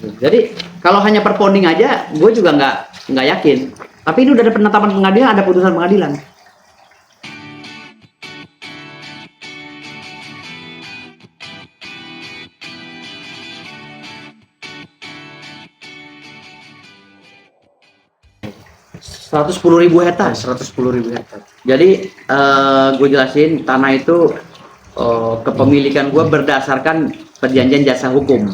Gitu. Jadi kalau hanya per ponding aja, gue juga nggak yakin. Tapi ini udah ada penetapan pengadilan, ada putusan pengadilan. ...110.000 hektar. 110.000 hektar. Jadi gue jelasin, tanah itu kepemilikan gue berdasarkan perjanjian jasa hukum.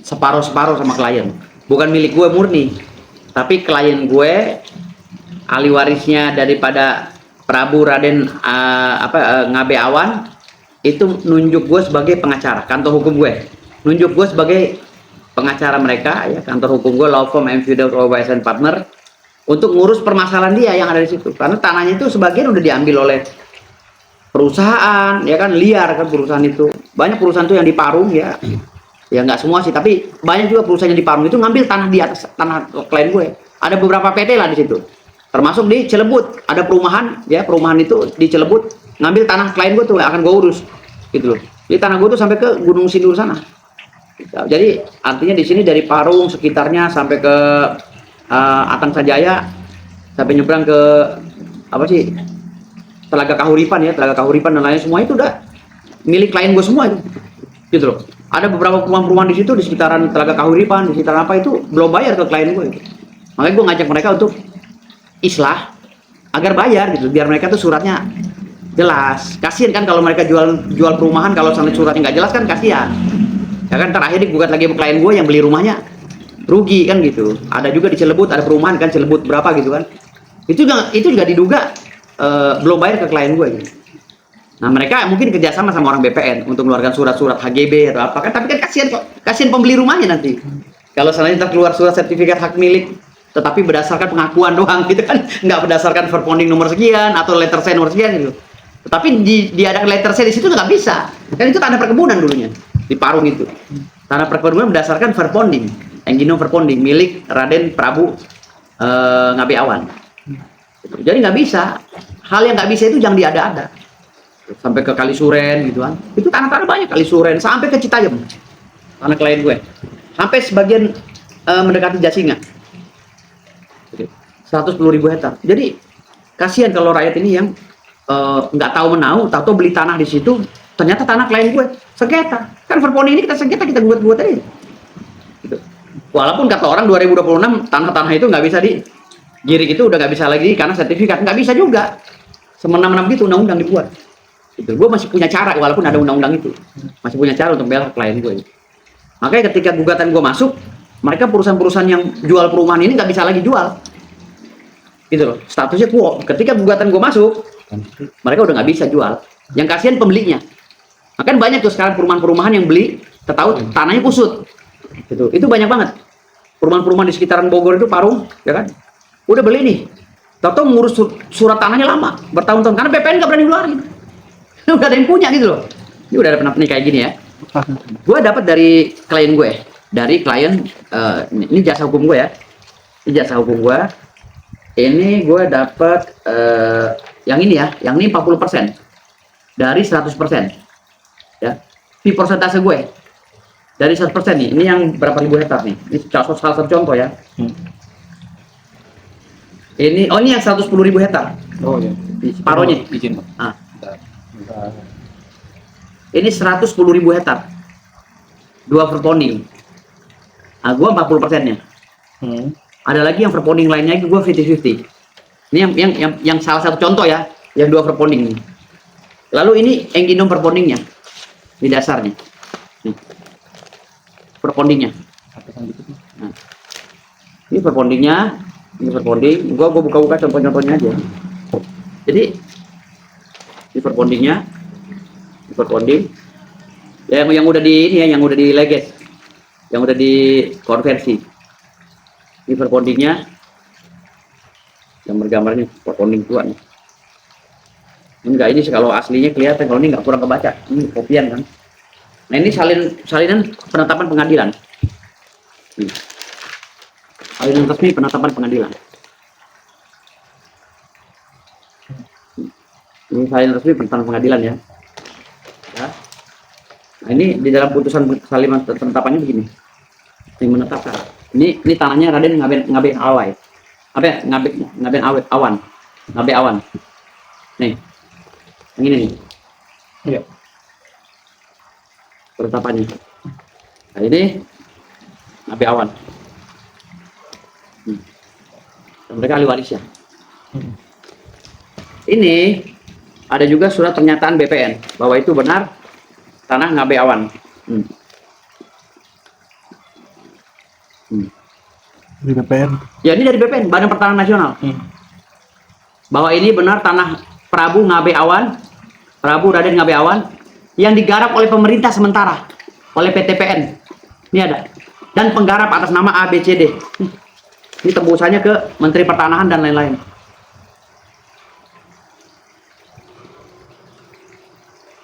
Separuh-separuh sama klien. Bukan milik gue murni. Tapi klien gue, ahli warisnya daripada Prabu Raden Ngabe Awan, itu nunjuk gue sebagai pengacara. Kantor hukum gue nunjuk gue sebagai pengacara mereka, ya, kantor hukum gue, law firm M. Fidel and Partner, untuk ngurus permasalahan dia yang ada di situ. Karena tanahnya itu sebagian udah diambil oleh perusahaan, ya kan, liar kan perusahaan itu. Banyak perusahaan tuh yang di Parung, ya nggak semua sih, tapi banyak juga perusahaan yang di Parung itu ngambil tanah di atas tanah klien gue. Ada beberapa PT lah di situ, termasuk di Cilebut ada perumahan, ya, perumahan itu di Cilebut ngambil tanah klien gue tuh, akan gue urus gitu loh. Jadi tanah gue tuh sampai ke Gunung Sindur sana. Jadi artinya di sini dari Parung sekitarnya sampai ke Atang Sajaya, sampai nyebrang ke apa sih, Telaga Kahuripan, ya, Telaga Kahuripan dan lain semua itu udah milik klien gue semua itu, gitu loh. Ada beberapa perumahan-perumahan di situ di sekitaran Telaga Kahuripan, di sekitaran apa itu belum bayar ke klien gue. Makanya gue ngajak mereka untuk islah agar bayar gitu, biar mereka tuh suratnya jelas. Kasian kan kalau mereka jual perumahan, kalau sampai suratnya nggak jelas kan kasihan. Ya kan, terakhir digugat lagi sama klien gue yang beli rumahnya rugi kan gitu. Ada juga di Cilebut ada perumahan kan, Cilebut berapa gitu kan. Itu juga diduga belum bayar ke klien gue gitu. Nah, mereka mungkin kerjasama sama orang BPN untuk mengeluarkan surat-surat HGB atau apa kan, tapi kan kasihan pembeli rumahnya nanti. Kalau selanjutnya keluar surat sertifikat hak milik, tetapi berdasarkan pengakuan doang gitu kan, nggak berdasarkan verponding nomor sekian atau letter C nomor sekian gitu. Tetapi di ada letter C di situ nggak bisa, kan itu tanah perkebunan dulunya di Parung itu. Tanah perkebunan berdasarkan verponding, engginom verponding milik Raden Prabu Ngabe Awan. Jadi nggak bisa, hal yang nggak bisa itu jangan diada-ada. Sampai ke Kalisuren gitu kan, itu tanah-tanah banyak, Kalisuren sampai ke Citayam, tanah klien gue, sampai sebagian mendekati Jasinga, 110.000 hektar. Jadi kasihan kalau rakyat ini yang nggak tahu menau, tahu beli tanah di situ, ternyata tanah klien gue sengketa. Kan verponding ini kita sengketa, kita buat aja gitu. Walaupun kata orang 2026 tanah-tanah itu nggak bisa digiring, itu udah nggak bisa lagi karena sertifikat, nggak bisa juga, semena-mena begitu undang-undang dibuat. Itu gue masih punya cara, walaupun ada undang-undang itu masih punya cara untuk bela klien gue. Makanya ketika gugatan gue masuk, mereka perusahaan-perusahaan yang jual perumahan ini nggak bisa lagi jual gitu loh, statusnya kuo. Ketika gugatan gue masuk, mereka udah nggak bisa jual. Yang kasihan pembelinya. Makanya banyak tuh sekarang perumahan-perumahan yang beli, tahu tanahnya kusut gitu. Itu banyak banget perumahan-perumahan di sekitaran Bogor itu, Parung, ya kan, udah beli nih, tahu ngurus surat tanahnya lama bertahun-tahun karena BPN nggak berani ngeluarin. Udah ada yang punya gitu loh. Ini udah ada pernah kayak gini ya. Gue dapat dari klien gue, ini jasa hukum gue ya. Ini jasa hukum gue. Ini gue dapat yang ini ya, yang ini 40% dari 100%. Ya. Fee persentase gue dari 100% nih. Ini yang berapa ribu hektar nih? Ini salah satu contoh ya. Ini yang 110.000 hektar. Oh ya. Separohnya. Izin. Ini 110.000 hektar, 2 verponding. Nah, gue 40%-nya. Ada lagi yang verponding lainnya, gue 50-50. Ini yang salah satu contoh ya, yang 2 verponding ini. Lalu ini engginom verpondingnya di dasarnya. Nih, verpondingnya. Nah, ini verpondingnya, ini verponding. Gue buka-buka contoh-contohnya aja. Jadi di verpondingnya, verponding ya, yang udah di ini ya, yang udah di leges, yang udah dikonversi. Ini verpondingnya, gambar-gambarnya verponding tua nih. Enggak, ini kalau aslinya kelihatan, kalau ini nggak, kurang kebaca. Ini kopian kan. Nah, ini salinan penetapan pengadilan. Salinan resmi penetapan pengadilan. Ini salinan resmi penetapan pengadilan ya. Nah, ini di dalam putusan salinan penetapannya begini. Yang menetapkan. Ini tanahnya Raden Ngabe Awai. Apa ya? Ngabe Awan. Ngabe Awan. Nih. Yang ini nih. Iya. Penetapannya. Nah, ini Ngabe Awan. Dan mereka ahli waris ya. Ini ada juga surat pernyataan BPN bahwa itu benar tanah Ngabe Awan. Di BPN. Ya, ini dari BPN, Badan Pertanahan Nasional. Bahwa ini benar tanah Prabu Ngabe Awan, Prabu Raden Ngabe Awan yang digarap oleh pemerintah sementara, oleh PTPN. Ini ada. Dan penggarap atas nama ABCD. Ini tembusannya ke Menteri Pertanahan dan lain-lain.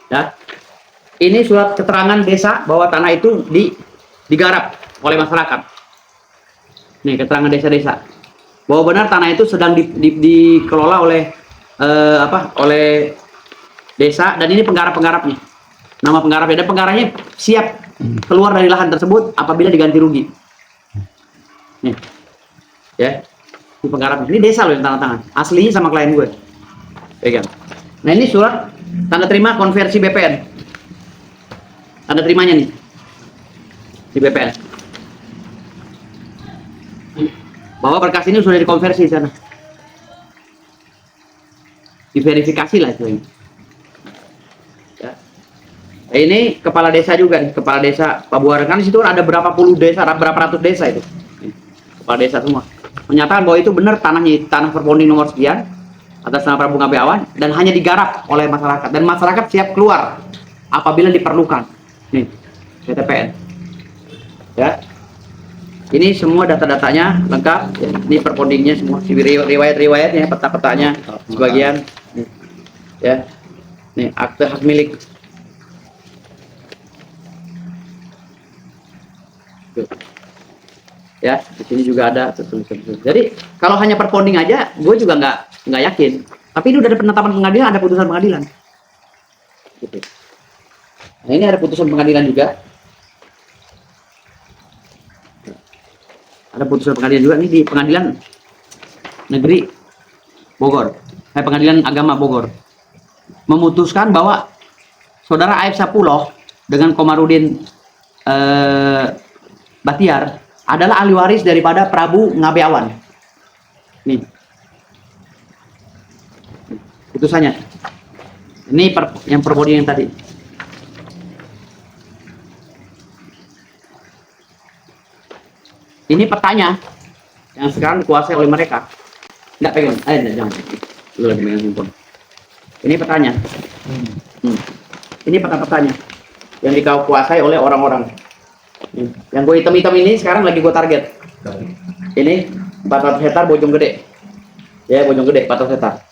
Ya. Ini surat keterangan desa bahwa tanah itu digarap oleh masyarakat. Nih, keterangan desa-desa bahwa benar tanah itu sedang dikelola oleh oleh desa, dan ini penggarap-penggarapnya, nama penggarapnya, dan penggarapnya siap keluar dari lahan tersebut apabila diganti rugi. Nih, ya, ini penggarapnya, ini desa loh yang tanda tangan, aslinya sama klien gue, pegang. Nah, ini surat tanda terima konversi BPN, tanda terimanya nih di BPN. Bahwa berkas ini sudah dikonversi di sana, diverifikasi lah itu. Ya. Nah, ini kepala desa juga nih, kepala desa Pabuaran, kan di situ ada berapa puluh desa, berapa ratus desa itu, nih, kepala desa semua menyatakan bahwa itu benar tanahnya, tanah perponding nomor sekian atas nama Prabu Ngabe Awan, dan hanya digarap oleh masyarakat, dan masyarakat siap keluar apabila diperlukan. Nih, PTPN. Ya. Ini semua data-datanya lengkap. Ya, ini perpondingnya semua, riwayat-riwayatnya, peta-petanya, sebagian. Nih. Ya, nih akte hak milik. Tuh. Ya, di sini juga ada tulisan. Jadi kalau hanya perponding aja, gue juga nggak yakin. Tapi ini udah ada penetapan pengadilan, ada putusan pengadilan. Gitu. Nah, ini ada putusan pengadilan juga. Ada putusan pengadilan juga nih di Pengadilan Negeri Bogor, Pengadilan Agama Bogor, memutuskan bahwa saudara Aib Sapuloh dengan Komarudin Batiar adalah ahli waris daripada Prabu Ngabe Awan. Nih putusannya. Ini yang perpondingan tadi. Ini petanya yang sekarang dikuasai oleh mereka. Nggak pegang, jangan. Lu lagi megang handphone. Ini petanya. Ini peta-petanya yang dikuasai oleh orang-orang. Yang gue hitam-hitam ini sekarang lagi gue target. Ini 400 hektar Bojonggede. Ya, Bojonggede 400 hektar.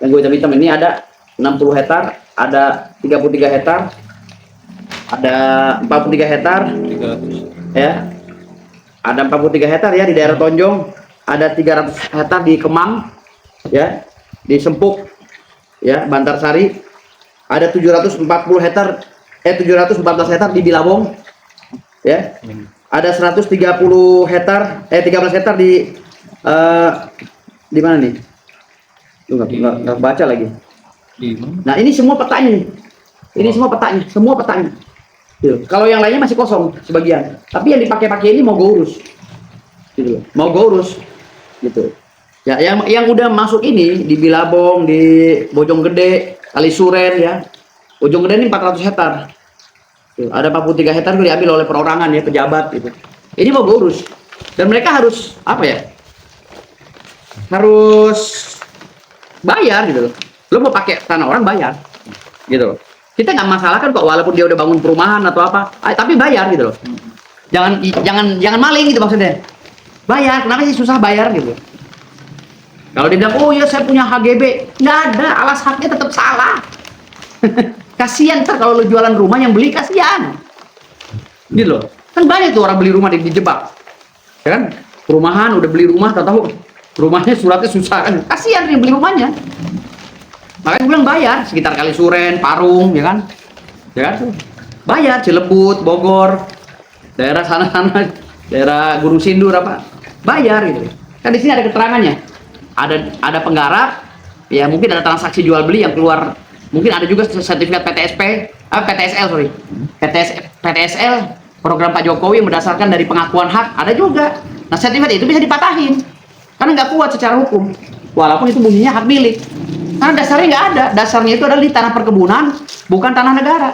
Yang gue hitam-hitam ini ada 60 hektar, ada 33 hektar, ada 43 hektar. 300. Ya. Ada 43 hektar ya di daerah Tonjong, ada 300 hektar di Kemang, ya, di Sempuk, ya, Bantarsari, ada 740 hektar, 714 hektar di Bilabong, ya, ada 130 hektar, 13 hektar di mana nih? Lu nggak baca lagi. Nah, ini semua petanya nih, ini semua petanya, semua petanya. Gitu. Kalau yang lainnya masih kosong sebagian, tapi yang dipakai-pakai ini mau gue urus, gitu. Mau gue urus, gitu. Ya, yang udah masuk ini di Bilabong, di Bojonggede, Kalisuren, ya. Bojonggede ini 400 hektar. Gitu. Ada 43 hektar itu diambil oleh perorangan ya, pejabat, gitu. Ini mau gue urus, dan mereka harus apa ya? Harus bayar gitu. Lo mau pakai tanah orang bayar, gitu. Kita nggak masalah kan kok, walaupun dia udah bangun perumahan atau apa, tapi bayar gitu loh. Jangan maling gitu maksudnya. Bayar, kenapa sih susah bayar gitu? Kalau dia bilang, oh ya saya punya HGB, nggak ada, alas haknya tetap salah. Kasihan ntar kalau lo jualan rumah yang beli, kasihan. Gitu loh. Kan banyak tuh orang beli rumah dijebak. Ya kan? Perumahan udah beli rumah, tahu rumahnya suratnya susah kan? Kasihan yang beli rumahnya. Makanya gue bilang bayar, sekitar Kalisuren, Parung, ya kan? Ya kan? Bayar, Cilebut, Bogor, daerah sana-sana, daerah Gunung Sindur apa, bayar gitu. Kan di sini ada keterangannya. Ada penggarap, ya mungkin ada transaksi jual beli yang keluar, mungkin ada juga sertifikat PTSL sorry, PTSL program Pak Jokowi yang berdasarkan dari pengakuan hak, ada juga. Nah sertifikat itu bisa dipatahin karena nggak kuat secara hukum, walaupun itu bunyinya hak milik. Karena dasarnya nggak ada, dasarnya itu adalah di tanah perkebunan, bukan tanah negara.